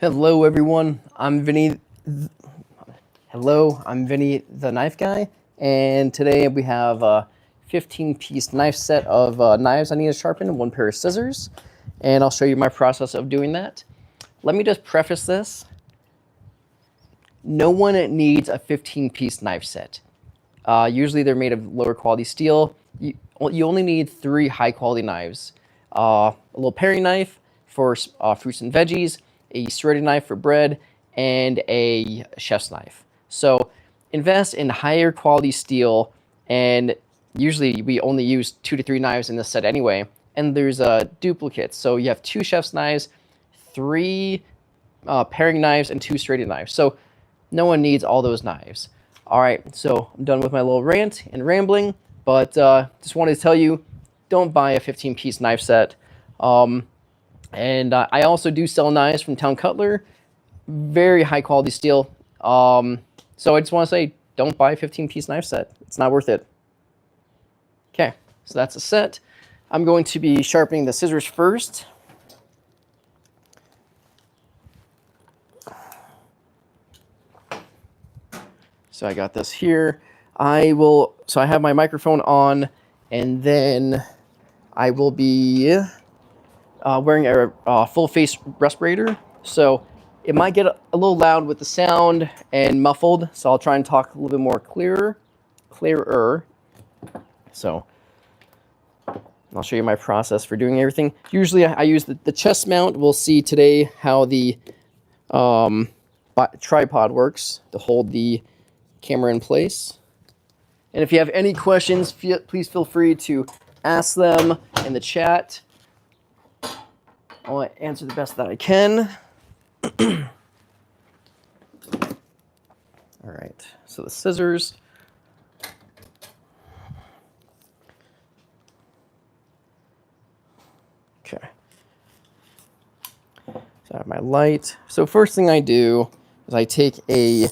Hello, everyone. I'm Vinny. Hello, I'm Vinny, the knife guy, and today we have a 15-piece knife set of knives I need to sharpen and one pair of scissors, and I'll show you my process of doing that. Let me just preface this. No one needs a 15-piece knife set. Usually they're made of lower quality steel. You only need 3 high-quality knives. A little paring knife for fruits and veggies, a serrated knife for bread, and a chef's knife. So invest in higher quality steel, and usually we only use 2 to 3 knives in this set anyway. And there's duplicates. So you have 2 chef's knives, 3 paring knives, and 2 serrated knives. So no one needs all those knives. All right, so I'm done with my little rant and rambling, but just wanted to tell you, don't buy a 15-piece knife set. I also do sell knives from Town Cutler, very high quality steel. So I just want to say, don't buy a 15-piece knife set. It's not worth it. Okay, so that's a set. I'm going to be sharpening the scissors first. So I got this here. So I have my microphone on, and then I will be wearing a full face respirator. So it might get a little loud with the sound and muffled. So I'll try and talk a little bit more clearer. So I'll show you my process for doing everything. Usually I use the chest mount. We'll see today how the tripod works to hold the camera in place. And if you have any questions, please feel free to ask them in the chat. I'll answer the best that I can. All right, so the scissors. Okay. So I have my light. So first thing I do is I take a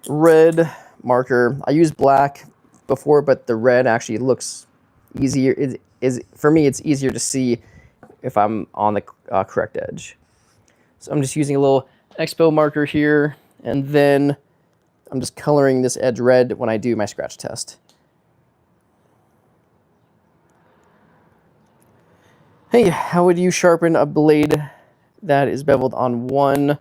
red marker. I used black before, but the red actually looks easier. For me, it's easier to see if I'm on the correct edge. So I'm just using a little Expo marker here, and then I'm just coloring this edge red when I do my scratch test. Hey, how would you sharpen a blade that is beveled on one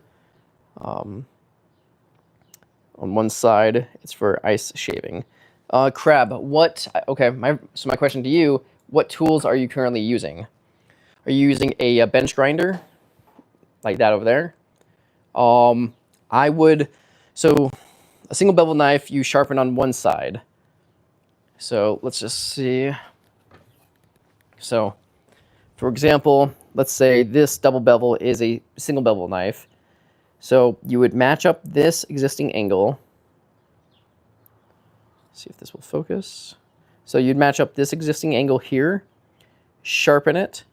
side? It's for ice shaving. Crab, okay, so my question to you, what tools are you currently using? Are you using a bench grinder, like that over there? So a single bevel knife, you sharpen on one side. So let's just see. So, for example, let's say this double bevel is a single bevel knife. So you would match up this existing angle. See if this will focus. So you'd match up this existing angle here, sharpen it.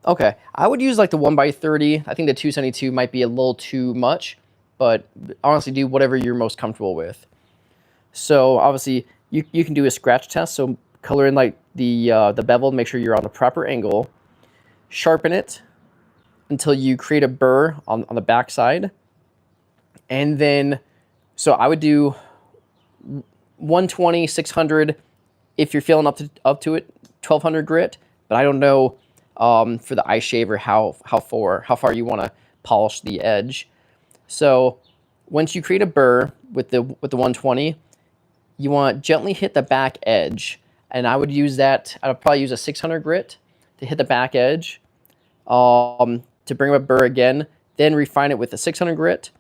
Okay, I would use like the 1x30. I think the 272 might be a little too much, but honestly, do whatever you're most comfortable with. So obviously, you can do a scratch test. So color in like the bevel, make sure you're on the proper angle. Sharpen it until you create a burr on the back side. And then, so I would do 120, 600 if you're feeling up to it, 1200 grit. But I don't know for the ice shaver how far you want to polish the edge. So once you create a burr with the 120, you want to gently hit the back edge. And I would use that. I would probably use a 600 grit to hit the back edge. To bring up a burr again, then refine it with a 600 grit.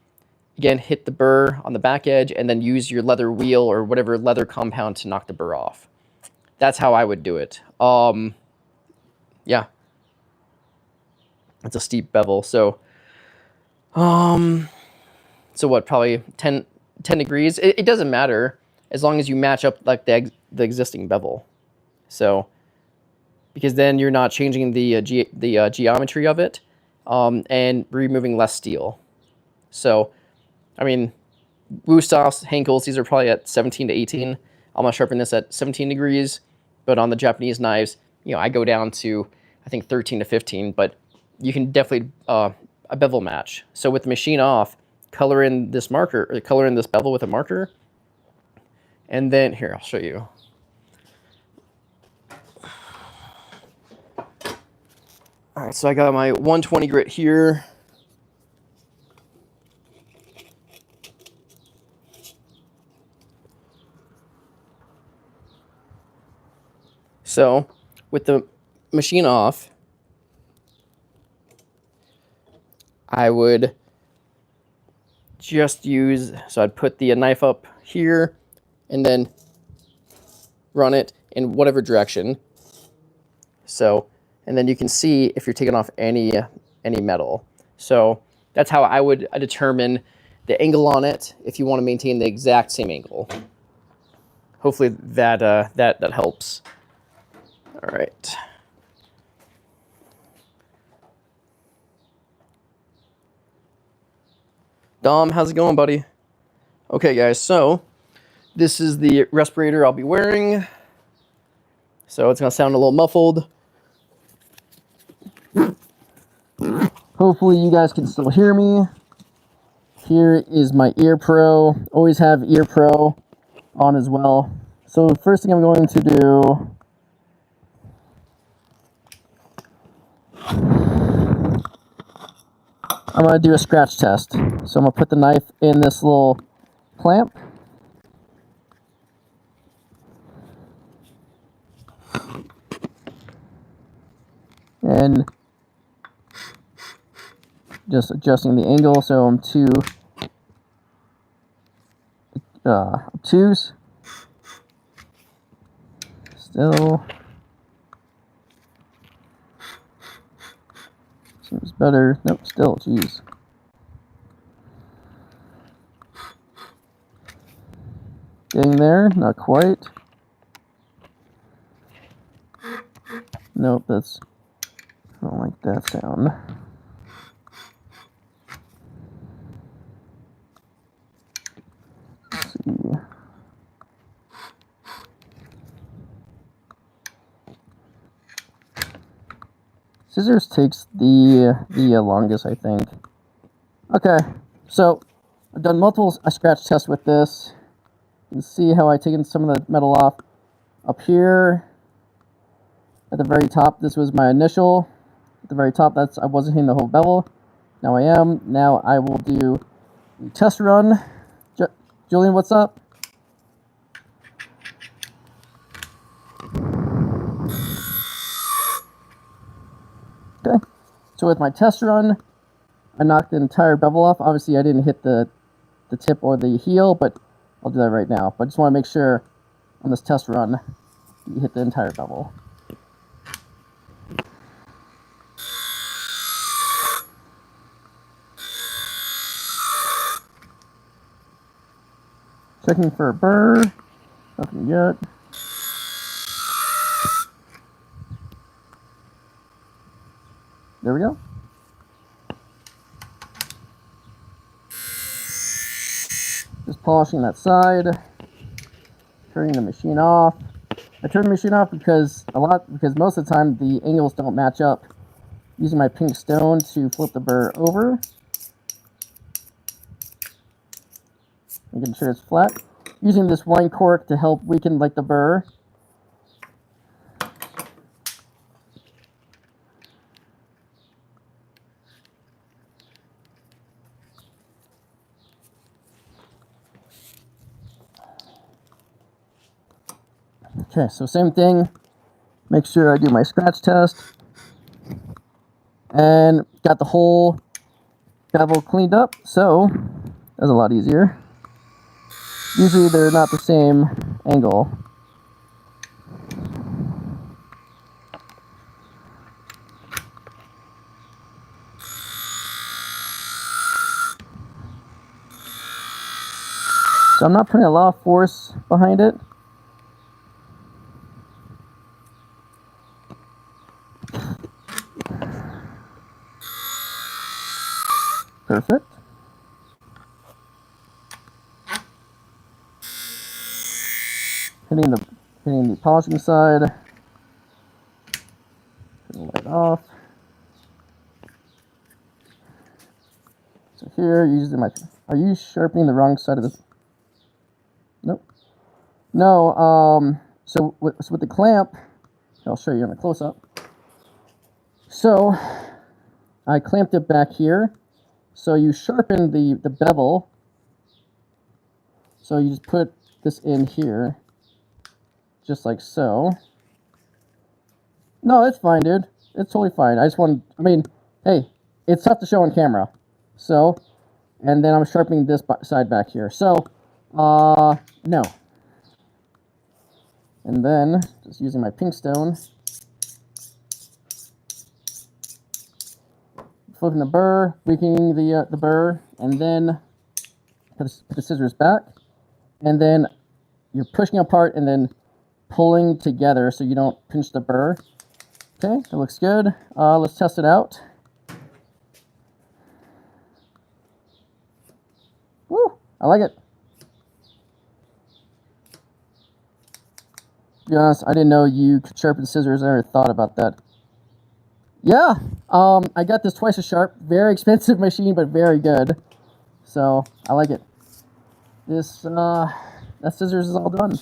Again, hit the burr on the back edge, and then use your leather wheel or whatever leather compound to knock the burr off. That's how I would do it. Yeah. It's a steep bevel, so what, probably 10 degrees? It doesn't matter as long as you match up like the existing bevel. So, because then you're not changing the geometry of it, and removing less steel. So, I mean, Wusthoff's, Henkel's, these are probably at 17 to 18. I'm gonna sharpen this at 17 degrees, but on the Japanese knives, I go down to, I think 13 to 15, but you can definitely, a bevel match. So with the machine off, color in this marker, or color in this bevel with a marker. And then, here, I'll show you. All right, so I got my 120 grit here. So with the machine off, I would just use, so I'd put the knife up here and then run it in whatever direction. So, and then you can see if you're taking off any metal. So that's how I would determine the angle on it if you want to maintain the exact same angle. Hopefully that that helps. All right. Dom, how's it going, buddy? Okay, guys, so this is the respirator I'll be wearing. So it's gonna sound a little muffled. Hopefully you guys can still hear me. Here is my Ear Pro. Always have Ear Pro on as well. So the first thing I'm going to do, I'm going to do a scratch test. So I'm going to put the knife in this little clamp. And just adjusting the angle so I'm too obtuse. Still. Seems better. Nope, still, jeez. Getting there, not quite. Nope, that's, I don't like that sound. Let's see. Scissors takes the longest, I think. Okay, so I've done multiple scratch tests with this. You can see how I've taken some of the metal off. Up here, at the very top, this was my initial. At the very top, I wasn't hitting the whole bevel. Now I am. Now I will do the test run. Julian, what's up? Okay, so with my test run, I knocked the entire bevel off. Obviously, I didn't hit the tip or the heel, but I'll do that right now. But I just want to make sure on this test run, you hit the entire bevel. Checking for a burr. Nothing yet. There we go. Just polishing that side. Turning the machine off. I turn the machine off because most of the time the angles don't match up. Using my pink stone to flip the burr over. Making sure it's flat. Using this wine cork to help weaken the burr. Okay, so same thing. Make sure I do my scratch test. And got the whole bevel cleaned up, so that's a lot easier. Usually they're not the same angle. So I'm not putting a lot of force behind it. Perfect. Hitting the polishing side. Turn the light off. here. Using my. Are you sharpening the wrong side of this? Nope. No. So with the clamp, I'll show you in a close up. So I clamped it back here. So you sharpen the bevel. So you just put this in here, just like so. No, it's fine, dude. It's totally fine. I mean, hey, it's tough to show on camera. So, and then I'm sharpening this side back here. So, no. And then, just using my pink stone, flipping the burr, weakening the burr, and then put the scissors back. And then you're pushing apart and then pulling together so you don't pinch the burr. Okay, that looks good. Let's test it out. Woo, I like it. To be honest, I didn't know you could sharpen scissors. I never thought about that. Yeah, I got this twice as sharp. Very expensive machine, but very good. So, I like it. This, that scissors is all done.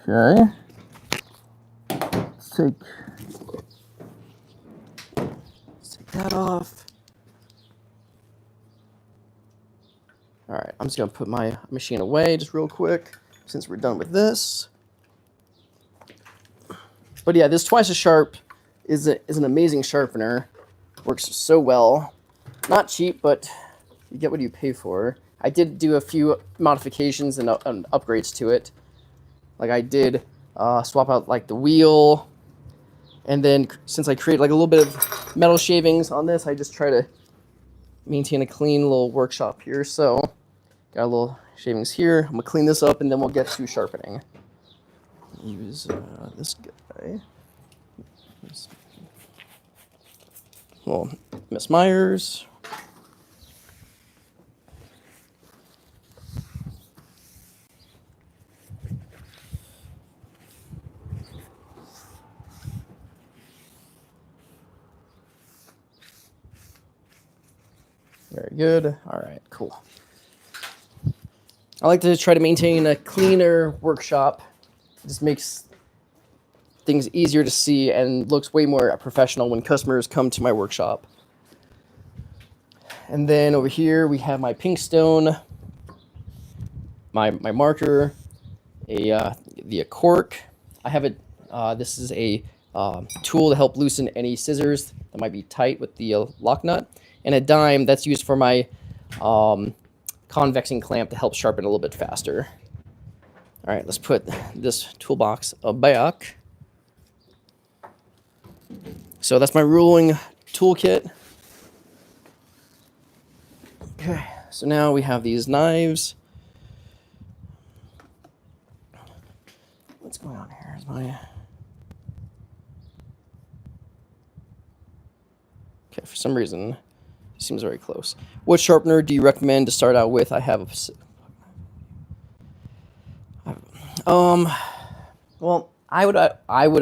Okay. Let's take that off. All right, I'm just gonna put my machine away just real quick since we're done with this. But yeah, this twice as sharp is an amazing sharpener. Works so well. Not cheap, but you get what you pay for. I did do a few modifications and upgrades to it. Like I did swap out like the wheel, and then since I create like a little bit of metal shavings on this, I just try to maintain a clean little workshop here. So got a little shavings here. I'm gonna clean this up, and then we'll get to sharpening. Use this guy. Well, Miss Myers. Very good. All right, cool. I like to try to maintain a cleaner workshop. It just makes things easier to see and looks way more professional when customers come to my workshop. And then over here we have my pink stone, my marker, the cork. I have it. This is a tool to help loosen any scissors that might be tight with the lock nut, and a dime that's used for my convexing clamp to help sharpen a little bit faster. All right, let's put this toolbox back. So that's my ruling toolkit. Okay, so now we have these knives. What's going on here? Is my... Okay, for some reason, it seems very close. What sharpener do you recommend to start out with? I have well, I would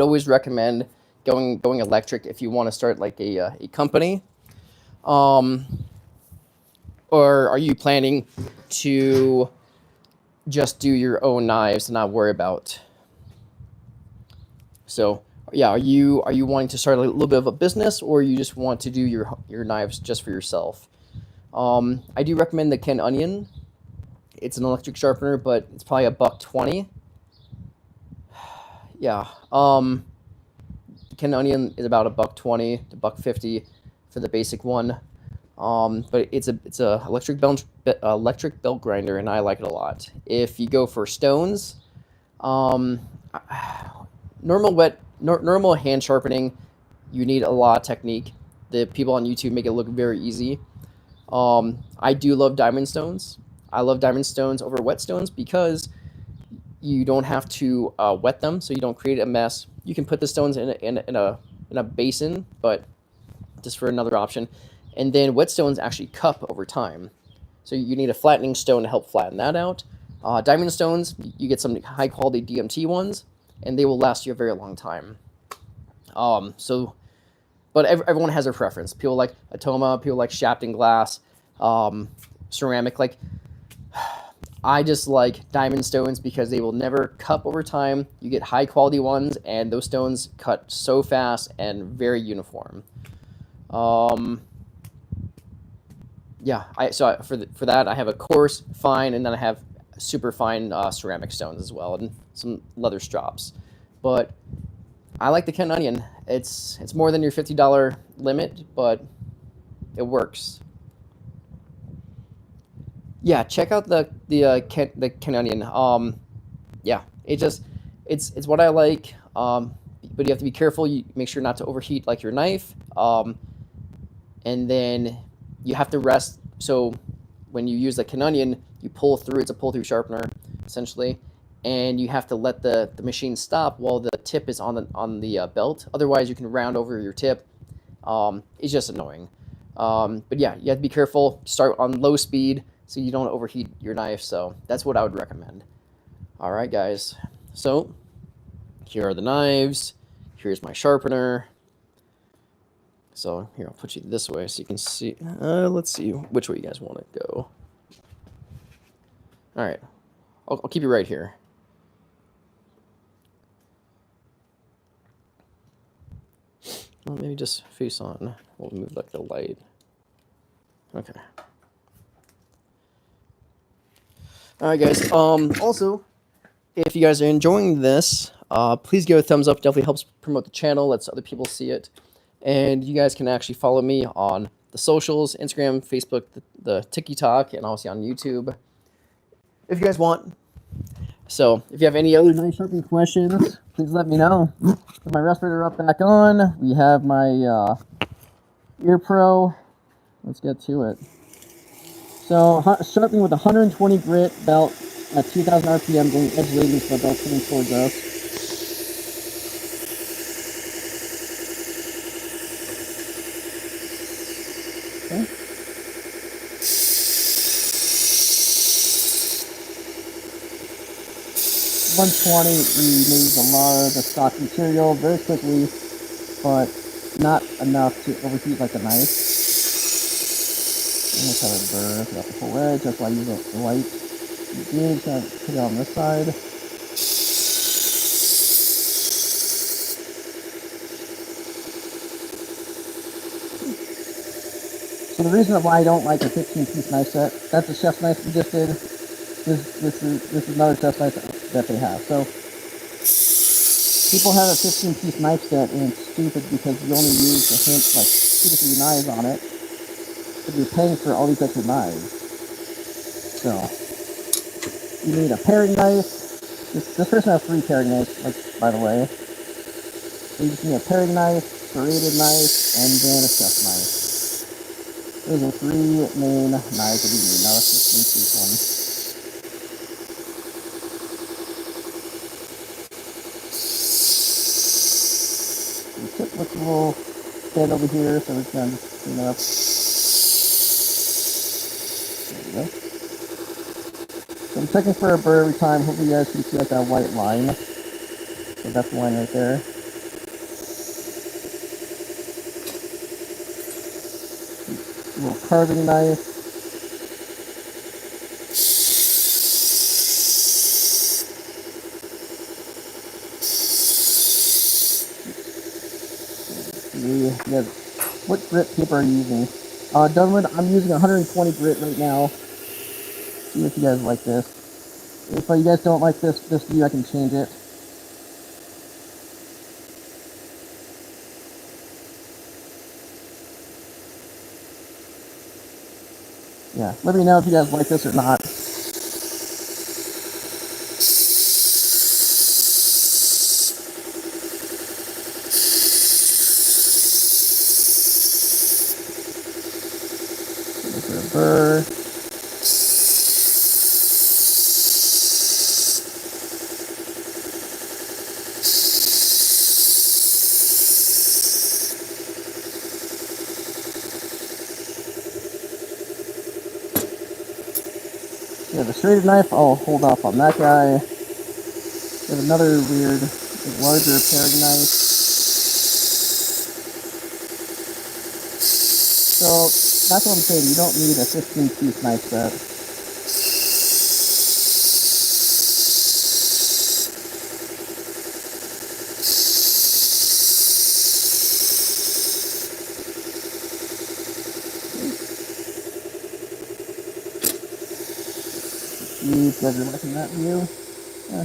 always recommend going electric if you want to start like a company. Or are you planning to just do your own knives and not worry about? So yeah, are you wanting to start a little bit of a business, or you just want to do your knives just for yourself? I do recommend the Ken Onion. It's an electric sharpener, but it's probably $120. Yeah. Ken Onion is about $120 to $150 for the basic one. But it's a electric belt grinder, and I like it a lot. If you go for stones, normal hand sharpening, you need a lot of technique. The people on YouTube make it look very easy. I do love diamond stones. I love diamond stones over wet stones because you don't have to wet them, so you don't create a mess. You can put the stones in a basin, but just for another option. And then wet stones actually cup over time, so you need a flattening stone to help flatten that out. Diamond stones, you get some high quality DMT ones, and they will last you a very long time. But everyone has their preference. People like Atoma, people like Sharpening glass, ceramic. Like, I just like diamond stones because they will never cup over time. You get high quality ones, and those stones cut so fast and very uniform. Yeah, for that I have a coarse, fine, and then I have super fine ceramic stones as well, and some leather strops. But I like the Ken Onion. It's more than your $50 limit, but it works. Yeah, check out the Ken Onion. Yeah, it's what I like. But you have to be careful. You make sure not to overheat like your knife. And then you have to rest. So when you use the Ken Onion, you pull through. It's a pull through sharpener essentially, and you have to let the machine stop while the tip is on the belt. Otherwise, you can round over your tip. It's just annoying. But yeah, you have to be careful. Start on low speed so you don't overheat your knife. So that's what I would recommend. All right, guys. So here are the knives. Here's my sharpener. So here, I'll put you this way so you can see. Let's see which way you guys want to go. All right, I'll keep you right here. Well, maybe just face on. We'll move like the light. Okay. All right, guys. Also, if you guys are enjoying this, please give it a thumbs up. It definitely helps promote the channel, lets other people see it. And you guys can actually follow me on the socials, Instagram, Facebook, the TikTok, and obviously on YouTube, if you guys want. So if you have any other knife sharpening questions, please let me know. Put my respirator up back on. We have my Ear Pro. Let's get to it. So sharpening with 120 grit belt at 2,000 RPM, going edge leading so the belt coming towards us. Okay. $120 removes a lot of the stock material very quickly, but not enough to overheat like a knife. I'm going to try to burn it off the full edge. That's why I use a light gauge. Kind of put it on this side. So the reason why I don't like a 15-piece knife set, that's a chef's knife we just did. This is another chef's knife that they have. So people have a 15-piece knife set, and it's stupid because you only use like 2 to 3 knives on it, but you're paying for all these extra knives. So you need a paring knife. This person has 3 paring knives, like, by the way. So you just need a paring knife, serrated knife, and then a chef's knife. Those are 3 main knives that you need, not a 15-piece one. The tip looks a little dead over here, so we're going to clean it up. There we go. So I'm checking for a burr every time. Hopefully you guys can see like that white line. So that's the line right there. A little carving knife. Yeah, what grit paper are you using? Dunwood, I'm using 120 grit right now. See if you guys like this. If you guys don't like this view, I can change it. Yeah, let me know if you guys like this or not. Look at a burr. Yeah, the serrated knife, I'll hold off on that guy. We have another weird larger paring knife. So that's what I'm saying. You don't need a 15-piece knife set. You guys are liking that view? Yeah.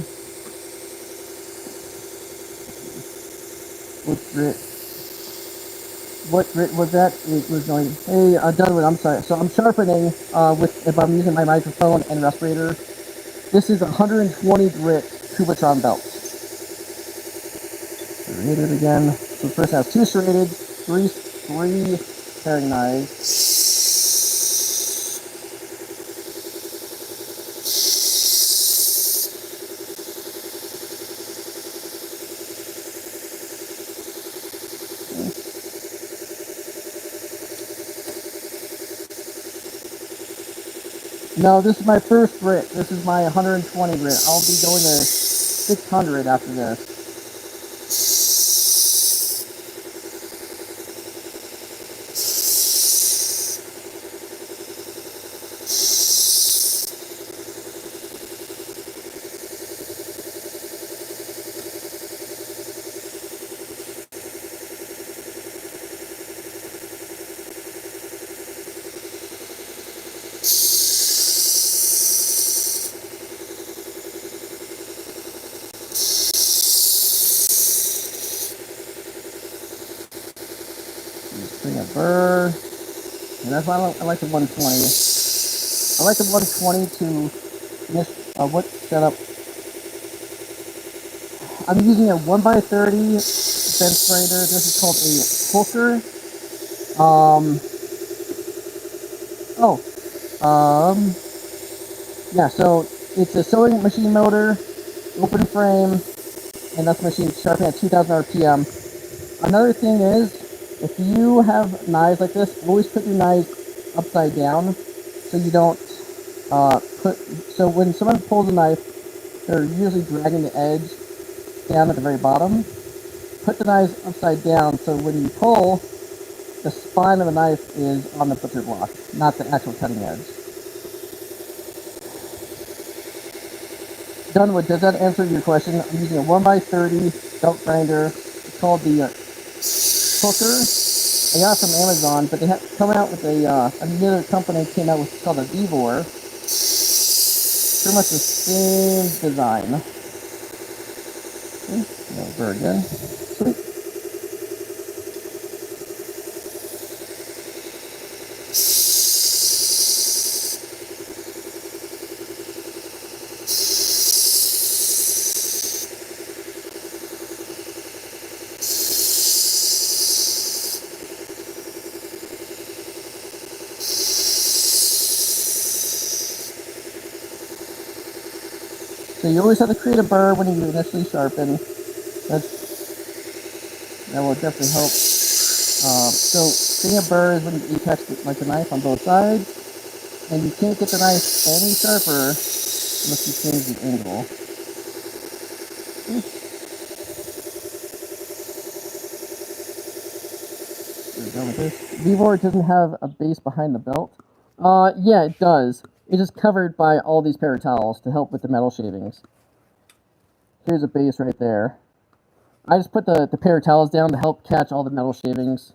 What grit was that? It was going, hey, Dunwood, I'm sorry. So I'm sharpening if I'm using my microphone and respirator. This is 120 grit Kubotron belt. Serrated it again. So first has 2 serrated, three paring knives. No, this is my first grit. This is my 120 grit. I'll be going to 600 after this. Bring a burr, and that's why I like the 120. I like the 120 to miss what setup. I'm using a 1x30 bench grinder. This is called a hooker. Yeah. So it's a sewing machine motor, open frame, and that's machine sharpening at 2,000 RPM. Another thing is, if you have knives like this, always put your knives upside down so you don't so when someone pulls a knife, they're usually dragging the edge down at the very bottom. Put the knives upside down so when you pull, the spine of the knife is on the butcher block, not the actual cutting edge. Dunwood, does that answer your question? I'm using a 1x30 belt grinder. It's called the hooker. I got it from Amazon, but they have come out with another company came out with what's called a Vivor. Pretty much the same design. Okay, very good. Sweet. So you always have to create a burr when you initially sharpen. That will definitely help. So creating a burr is when you catch like the knife on both sides, and you can't get the knife any sharper unless you change the angle. We're done with this. Vivor doesn't have a base behind the belt. Yeah, it does. It is covered by all these paper towels to help with the metal shavings. Here's a base right there. I just put the paper towels down to help catch all the metal shavings.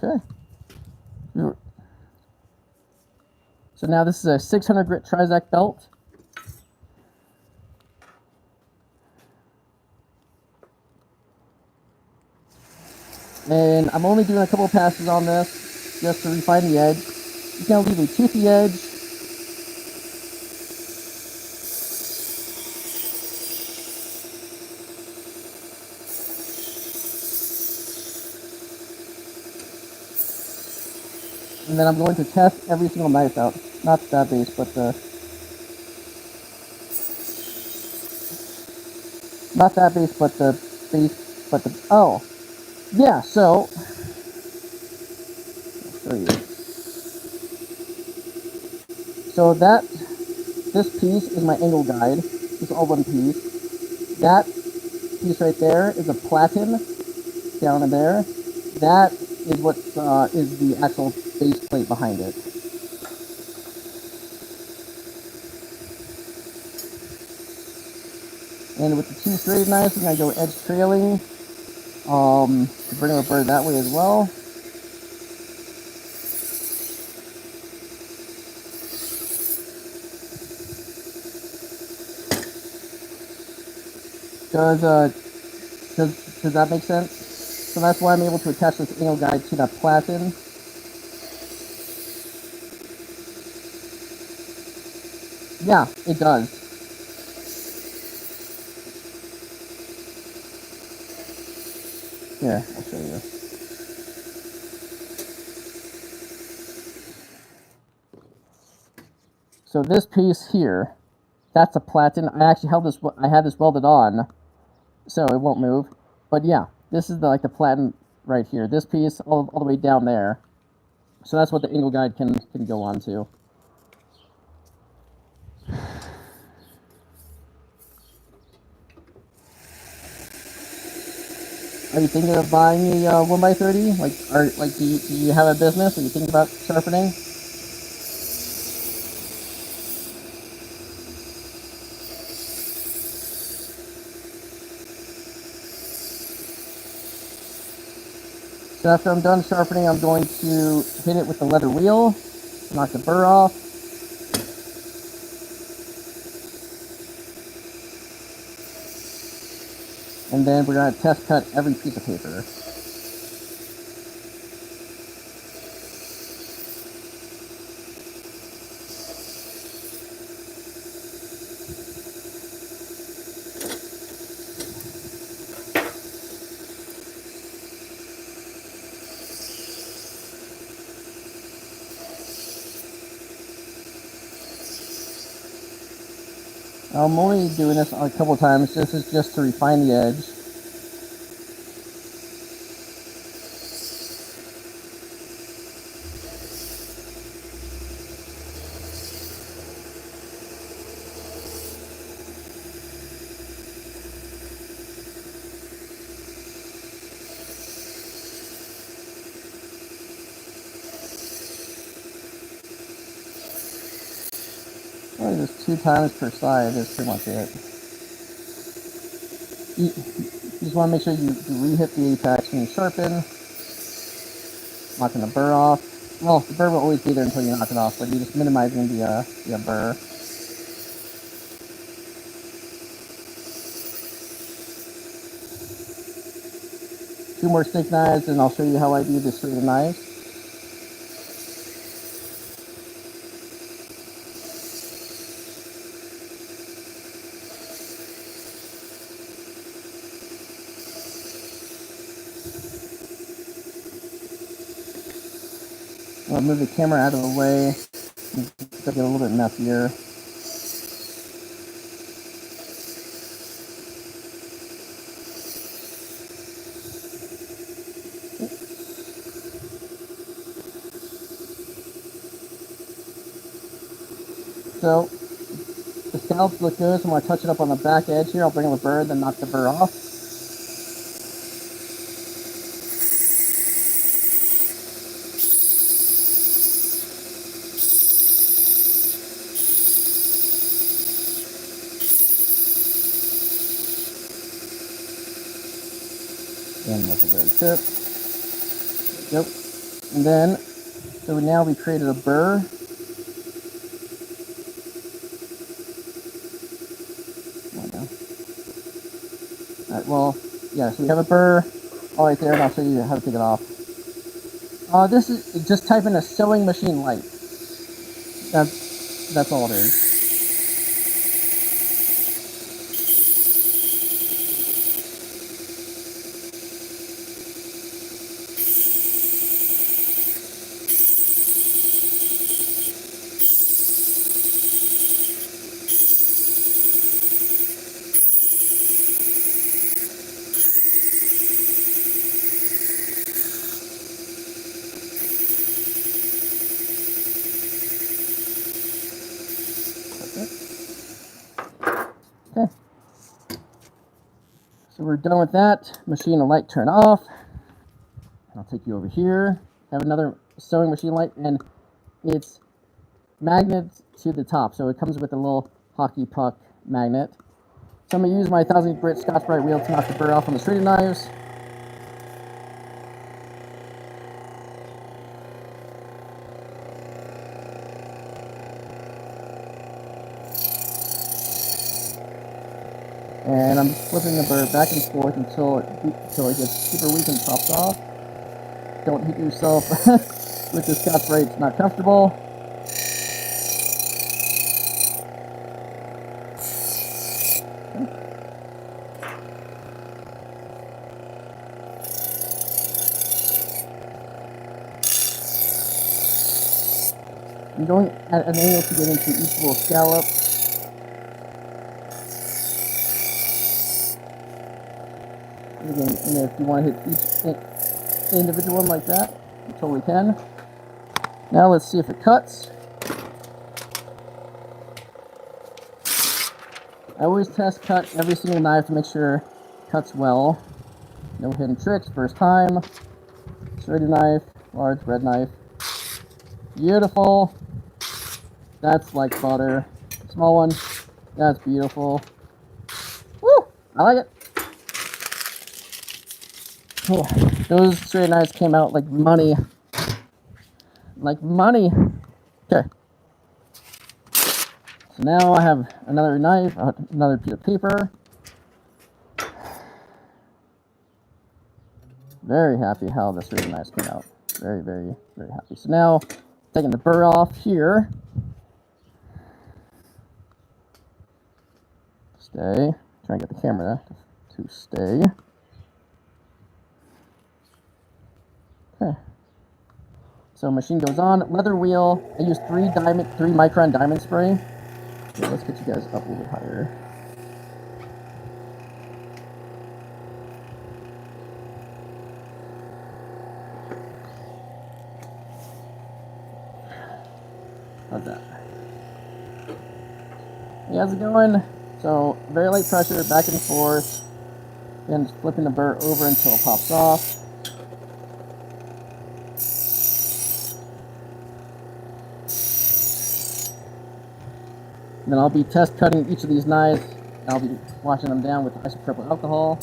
Okay. So now this is a 600 grit Trizac belt. And I'm only doing a couple of passes on this just to refine the edge. You're going to leave a toothy edge. And then I'm going to test every single knife out. Not that base, but the... Not that base, but the base, but the, oh, yeah, so, I'll show you. So this piece is my angle guide. It's all one piece. That piece right there is a platen down in there. That is what is the actual base plate behind it. And with the two serrated knives, we're going to go edge trailing to bring our bird that way as well. Does that make sense? So that's why I'm able to attach this angle guide to that platen. Yeah, it does. Here, I'll show you. So this piece here, that's a platen. I actually I had this welded on, so it won't move. But yeah, this is like the platen right here. This piece all the way down there. So that's what the angle guide can go on to. Are you thinking of buying a 1x30? Do you have a business? Are you thinking about sharpening? So after I'm done sharpening, I'm going to hit it with the leather wheel, knock the burr off. And then we're going to test cut every piece of paper. I'm only doing this a couple times. This is just to refine the edge. Only just 2 times per side is pretty much it. You just want to make sure you re-hit the apex when you sharpen, knocking the burr off. Well, the burr will always be there until you knock it off, but you're just minimizing the burr. Two more stick knives, and I'll show you how I do the straight knives. I'll move the camera out of the way. It's going to get a little bit messier. So, the scallops look good, so I'm going to touch it up on the back edge here. I'll bring in the burr, then knock the burr off. And that's the very tip. Yep. And then, so now we created a burr. Alright, well, yeah, so we have a burr all right there, and I'll show you how to take it off. This is just type in a sewing machine light. That's all it is. we're done with that, machine and light turn off. I'll take you over here. I have another sewing machine light, and it's magnets to the top, so it comes with a little hockey puck magnet. So I'm going to use my 1000 grit Scotch-Brite wheel to knock the burr off on the serrated knives. And I'm flipping the burr back and forth until it gets super weak and pops off. Don't hit yourself with the Scotch-Brite, it's not comfortable. I'm going at an angle to get into each little scallop. And again, if you want to hit each individual one like that, you totally can. Now let's see if it cuts. I always test cut every single knife to make sure it cuts well. No hidden tricks, first time. Serrated knife, large red knife. Beautiful. That's like butter. Small one. That's beautiful. Woo! I like it. Oh, those serrated knives came out like money. Like money. Okay. So now I have another knife, another piece of paper. Very happy how the serrated knives came out. Very, very, very happy. So now, taking the burr off here. Stay. Try and get the camera to stay. Okay. So machine goes on. Leather wheel. I use 3 micron diamond spray. Okay, let's get you guys up a little bit higher. How's that? Hey, how's it going? So very light pressure, back and forth. Then just flipping the burr over until it pops off. And then I'll be test cutting each of these knives. I'll be washing them down with isopropyl alcohol.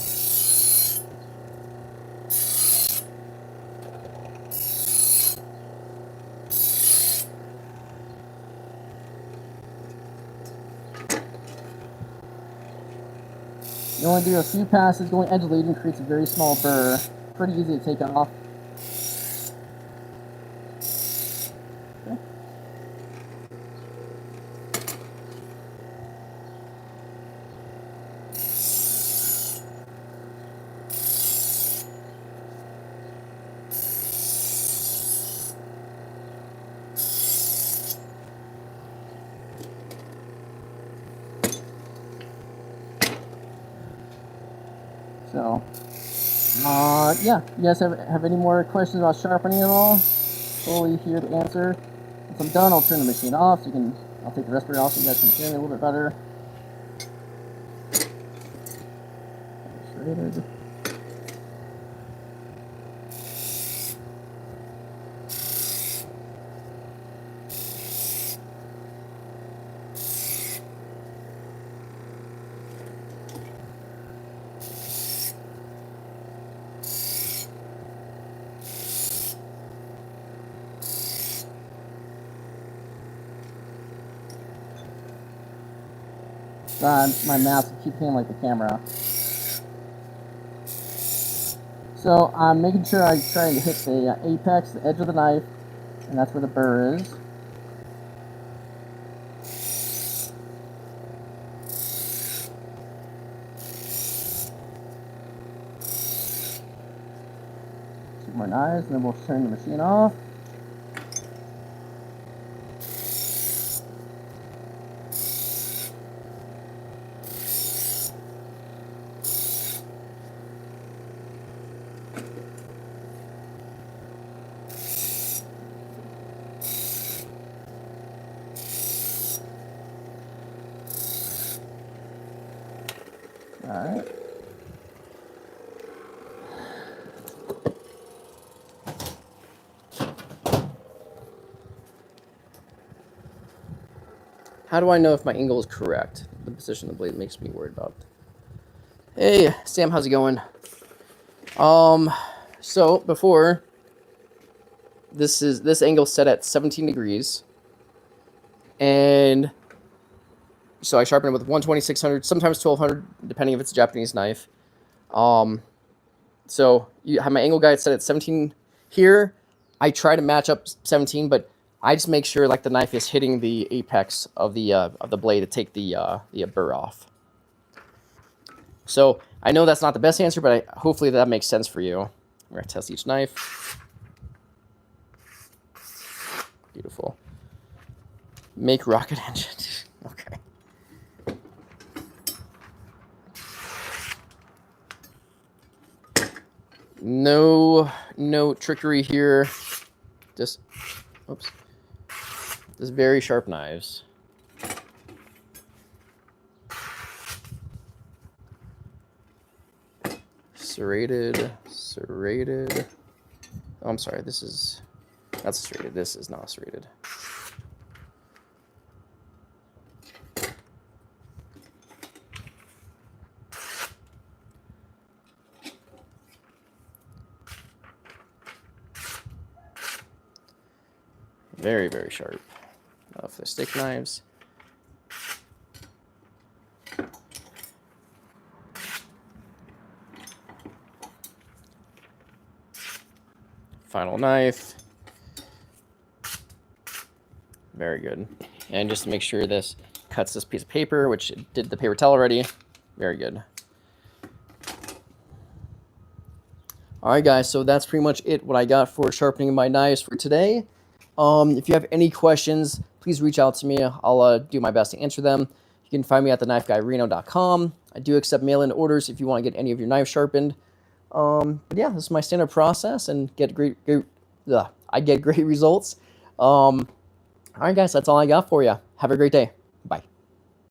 You only do a few passes. Going edge leading creates a very small burr. Pretty easy to take off. Okay. So, yeah, you guys have any more questions about sharpening at all? Totally here to answer. Once I'm done, I'll turn the machine off. So I'll take the respirator off so you guys can hear me a little bit better. Serrated. My mouse keep hitting like the camera. So I'm making sure I try to hit the apex, the edge of the knife, and that's where the burr is. Two more knives, and then we'll turn the machine off. Alright. How do I know if my angle is correct? The position of the blade makes me worried about. Hey, Sam, how's it going? So before, this angle set at 17 degrees, and so I sharpen it with 120, 600, sometimes 1200, depending if it's a Japanese knife. So you have my angle guide set at 17 here. I try to match up 17, but I just make sure like the knife is hitting the apex of the blade to take the burr off. So I know that's not the best answer, but hopefully that makes sense for you. I'm gonna test each knife. Beautiful. Make rocket engine. Okay. No trickery here. Just, oops. Just very sharp knives. Serrated. Oh, I'm sorry. That's serrated. This is not serrated. Very, very sharp. For the stick knives. Final knife. Very good. And just to make sure this cuts this piece of paper, which it did the paper towel already. Very good. All right, guys, so that's pretty much it, what I got for sharpening my knives for today. If you have any questions, please reach out to me. I'll do my best to answer them. You can find me at thenifeguyreno.com. I do accept mail-in orders if you want to get any of your knives sharpened. But yeah, this is my standard process, and I get great results. All right, guys, that's all I got for you. Have a great day.